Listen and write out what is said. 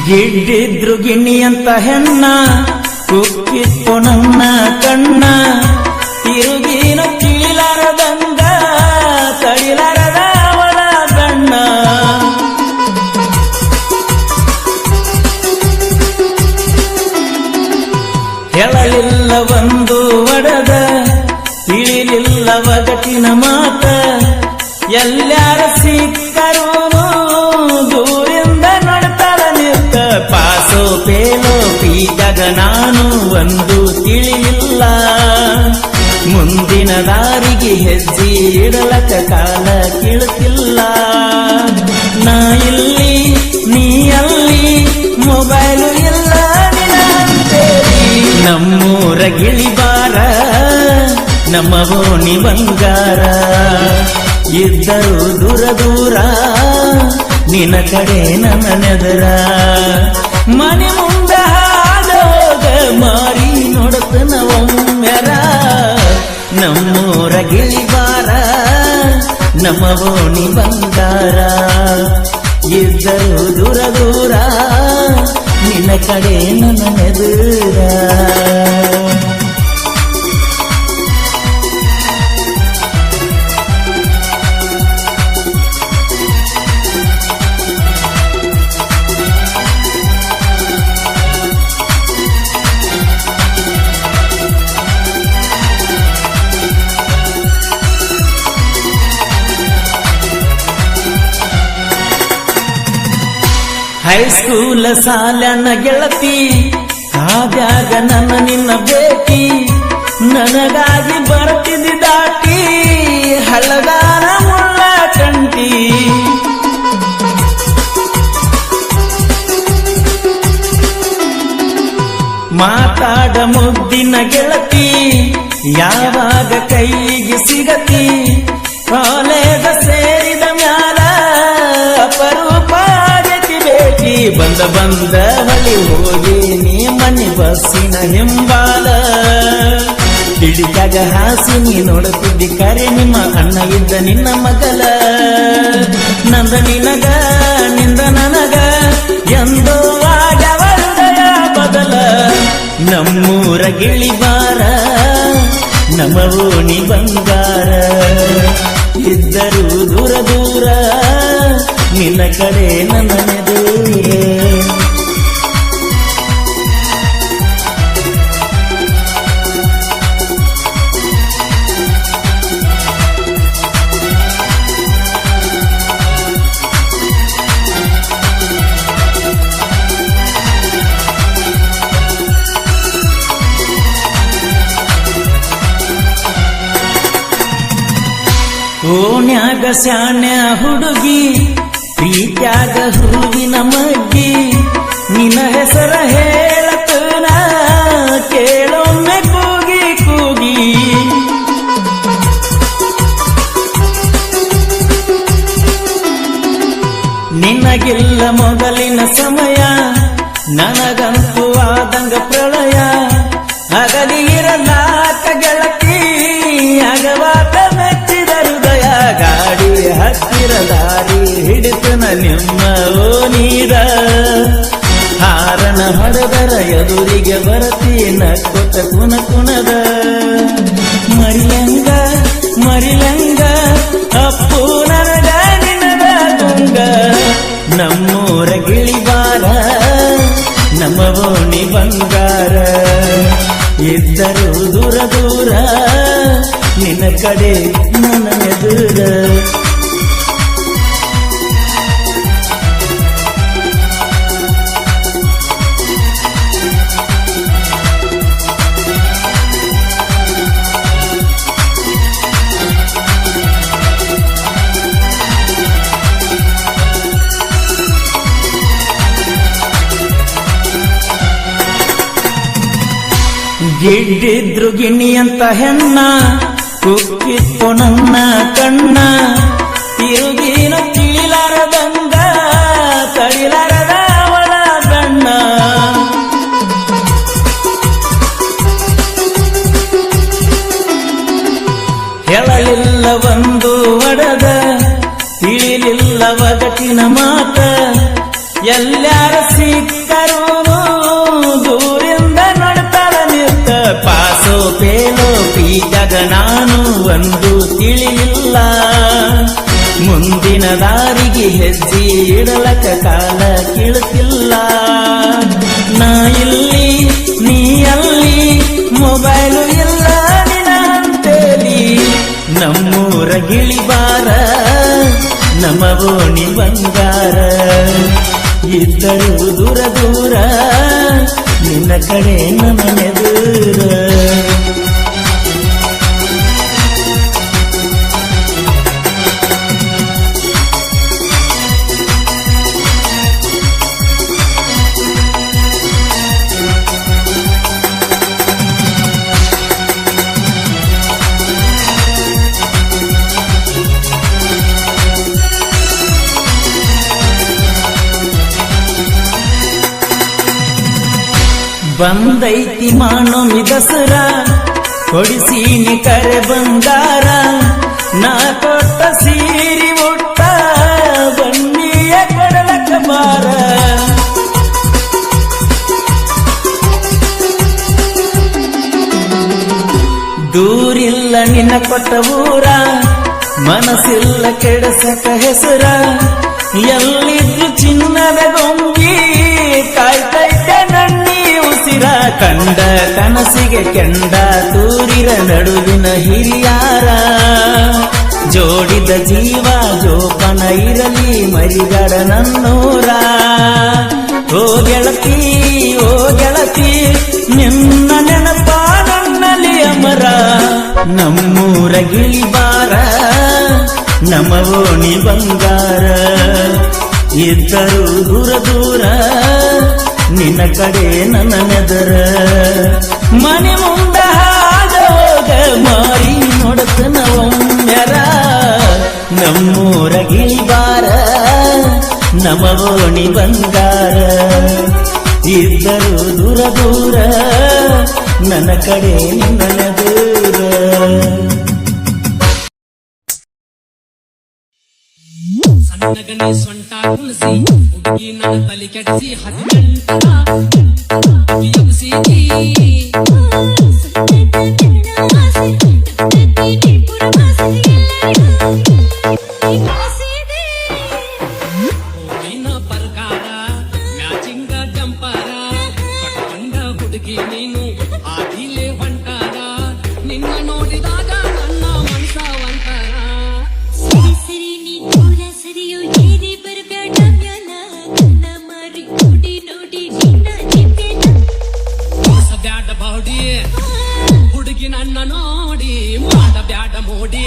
ಗಿಡ್ಡಿದ್ರು ಗಿಣ್ಣಿ ಅಂತ ಹೆಣ್ಣ ಕುಕ್ಕಿತ್ತು ನನ್ನ ಕಣ್ಣ ತಿರುಗಿನ ತಿಳಿಲಾರದಂಗ ತಡಿಲಾರದ ಅವಳ ಕಣ್ಣ ಹೇಳಲಿಲ್ಲ ಒಂದು ಒಡದ ತಿಳಿಲಿಲ್ಲ ಒಗಟಿನ ಮಾತ ಎಲ್ಲಾರ ಸಿಕ್ಕರೂ ದೂರಿಂದ ನೋಡ್ತಾಳ ನಿಂತ ಪಾಸೋ ಪೇಲೋ ಪೀದಾಗ ನಾನು ಒಂದು ತಿಳಿಲಿಲ್ಲ ಮುಂದಿನ ದಾರಿಗೆ ಹೆಜ್ಜೆ ಇಡಲಕ ಕಾಲ ಕೀಳುತ್ತಿಲ್ಲ ನಾ ಇಲ್ಲಿ ನೀ ಅಲ್ಲಿ ಮೊಬೈಲು ಇಲ್ಲ ನಿನ್ನಂತೇಳಿ ನಮ್ಮೂರ ಗಿಳಿಬಾರ ನಮ್ಮ ಓಣಿ ಬಂಗಾರ ಇದ್ದರು ದೂರ ದೂರ ನಿನ್ನ ಕಡೆ ನನ್ನ ನೆದರ ಮನೆ ಮುಂದ ಹಾದೋಗ ಮಾರಿ ನೋಡುತ್ತನ ಒಮ್ಮೆರ ನಮ್ಮೂರ ಗಿಳಿಬಾರ ನಮ್ಮ ಓಣಿ ಬಂಗಾರ ಇದ್ದರು ದೂರ ದೂರ ನಿನ್ನ ಕಡೆ ನನ್ನ ನೆದರ ಹೈಸ್ಕೂಲ ಸಾಲನ ಗೆಳತಿ ಆದ್ಯಾಗ ನನ್ನ ನಿನ್ನ ಭೇಟಿ ನನಗಾಗಿ ಬರ್ತಿದ್ದಿ ದಾಟಿ ಹಳ್ಳದಾನ ಮುಳ್ಳ ಕಂಟಿ ಮಾತಾಡ ಮುದ್ದಿನ ಗೆಳತಿ ಯಾವಾಗ ಕೈಗೆ ಸಿಗತಿ ಕಾಲೇಜ ಸೇರಿದ ಮ್ಯಾಲ ಅಪರೂಪ ಬಂದ ಬಳಿ ಹೋಗಿ ನೀ ಮನೆ ಬಸ್ಸಿನ ಹಿಂಬಾಲ ಹಿಡಿದಾಗ ಹಾಸಿ ನೀ ನೋಡುತ್ತಿದ್ದಿ ಕರೆ ನಿಮ್ಮ ಅಣ್ಣ ಇದ್ದ ನಿನ್ನ ಮಗಲ ನಂದ ನಿನಗ ನಿಂದ ನನಗ ಎಂದೋ ಆಗವ ಹೃದಯ ಬದಲ ನಮ್ಮೂರ ಗಿಳಿಬಾರ ನಮ್ಮ ಓಣಿ ಬಂಗಾರ ಇದ್ದರೂ ದೂರ ದೂರ ನಿನ್ನ ಕಡೆ ನನ್ನ ನೆದೂರ ಓಣ್ಯಾಗ ಶಾಣ್ಯ ಹುಡುಗಿ ಪ್ರೀತ್ಯಾಗ ಹೂವಿನ ಮಗ್ಗಿ ನಿನ್ನ ಹೆಸರ ಹೇಳತನ ಕೇಳೊಮ್ಮೆ ಕೂಗಿ ಕೂಗಿ ನಿನಗಿಲ್ಲ ಮೊದಲಿನ ಸಮಯ ನನಗಂತೂ ಆದಂಗ ಪ್ರಳಯ ಅಗಲಿ ಇರಲಾಕ ಗೆಳತಿ ಅಗವಾತ ಮೆಚ್ಚಿದ ಹೃದಯ ಗಾಡಿ ಹತ್ತಿರ ದಾರಿ ಹಿಡಿತನ ನಿಮ್ಮ ಓನೀರ ಹಾರನ ಹೊಡೆದರ ಎದುರಿಗೆ ಬರತಿ ನಕ್ಕೊತ ಕುನ ಕುಣದ ಮರಿಲಂಗ ಮರಿಲಂಗ ಅಪ್ಪು ನನಗ ನಿನಗ ಗುಂಗ ನಮ್ಮೂರ ಗಿಳಿಬಾರ ನಮ್ಮ ಓಣಿ ಬಂಗಾರ ಇದ್ದರೂ ದೂರ ದೂರ ನಿನ್ನ ಕಡೆ ನನ್ನ ಎದುರ ಗಿಡ್ಡಿದ್ರು ಗಿಣ್ಣಿ ಅಂತ ಹೆಣ್ಣ ಕುಕ್ಕಿತ್ತು ನನ್ನ ಕಣ್ಣ ತಿರುಗಿನ ತಿಳಿಲಾರದಂಗ ತಡಿಲಾರದ ಅವಳ ಕಣ್ಣ ಹೇಳಲಿಲ್ಲ ಒಂದು ಒಡದ ತಿಳಿಲಿಲ್ಲ ಒಗಟಿನ ಮಾತ ಎಲ್ಲಾರ ಸಿಕ್ಕರೂ ದೂರಿಂದ ನೋಡ್ತಾಳ ನಿಂತ ಪಾಸೋ ಪೇಲೋ ಪ್ರೀತ್ಯಾಗ ನಾನು ಒಂದು ತಿಳಿಲಿಲ್ಲ ಮುಂದಿನ ದಾರಿಗೆ ಹೆಜ್ಜೆ ಇಡಲಕ ಕಾಲ ಕೀಳುತ್ತಿಲ್ಲ ನಾ ಇಲ್ಲಿ ನೀ ಅಲ್ಲಿ ಮೊಬೈಲು ಇಲ್ಲ ನಿನ ಅಂತೇಳಿ ನಮ್ಮೂರ ಗಿಳಿಬಾರ ನಮ್ಮ ಬೋಣಿ ಬಂಗಾರ ಇದ್ದರೂ ದೂರ ದೂರ ನಿನ್ನ ಕಡೆ ನಮನೆದೂರ ಬಂದೈತಿ ಮಾನೋಮಿ ದಸರಾ ಕೊಡಿಸೀನಿ ಕರೆ ಬಂಗಾರ ನಾ ಕೊಟ್ಟ ಸೀರಿ ಉಟ್ಟ ಬನ್ನಿಯ ಕೊಡಲಕ ಬಾರ ದೂರಿಲ್ಲ ನಿನ್ನ ಕೊಟ್ಟ ಊರ ಮನಸ್ಸಿಲ್ಲ ಕೆಡಸಕ ಹೆಸರ ಎಲ್ಲಿದ್ದು ಚಿನ್ನದ ಗೊಂಬಿ ಕಾಯ್ತೈತೆ ನನ್ನಿ ಉಸಿರ ಕಂಡ ಕನಸಿಗೆ ಕೆಂಡ ತೂರಿರ ನಡುವಿನ ಹಿರಿಯಾರ ಜೋಡಿದ ಜೀವ ಜೋಪನ ಇರಲಿ ಮರಿಗಡ ನನ್ನೂರ ಓ ಗೆಳತಿ ನಿನ್ನ ನೆನಪ ನನ್ನಲ್ಲಿ ಅಮರ ನಮ್ಮೂರ ಗಿಳಿಬಾರ ನಮ್ಮ ಓಣಿ ಬಂಗಾರ ಇದ್ದರೂ ದೂರ ದೂರ ನಿನ್ನ ಕಡೆ ನನ್ನ ನೆದರ ಮನೆ ಮುಂದ ಹಾದ ಹೋಗ ಮಾರಿ ನೋಡತನ ಒಮ್ಮೆರ ನಮ್ಮೂರ ಗಿಳಿಬಾರ ನಮ್ಮ ಓಣಿ ಬಂಗಾರ ಇದ್ದರೂ ದೂರ ದೂರ ನನ್ನ ಕಡೆ ನಿನ್ನ ನೆದರ ಸಣ್ಣಗನೆ ಸೊಂಟ ಕುಣಿಸಿ ಹುಡುಗಿ ನನ್ನ ತಲೆ ಕೆಡಿಸಿ 18 ಎಬ್ಸಿದಿ ಹೂವಿನ ಪ್ರಕಾರ ಮ್ಯಾಚಿಂಗ ಜಂಪರ ಕಟ್ಕೊಂಡ ಹುಡುಗಿ ನೀನು ಆದಿಲೆ ಹೊಂಟಾರ ನಿನ್ನ ನೋಡಿದಾಗ ನನ್ನ ಮನಸ ಒಂತರ ಹುಡುಗಿ ನನ್ನ ನೋಡಿ ಮಾಡ ಬ್ಯಾಡ ಮೋಡಿ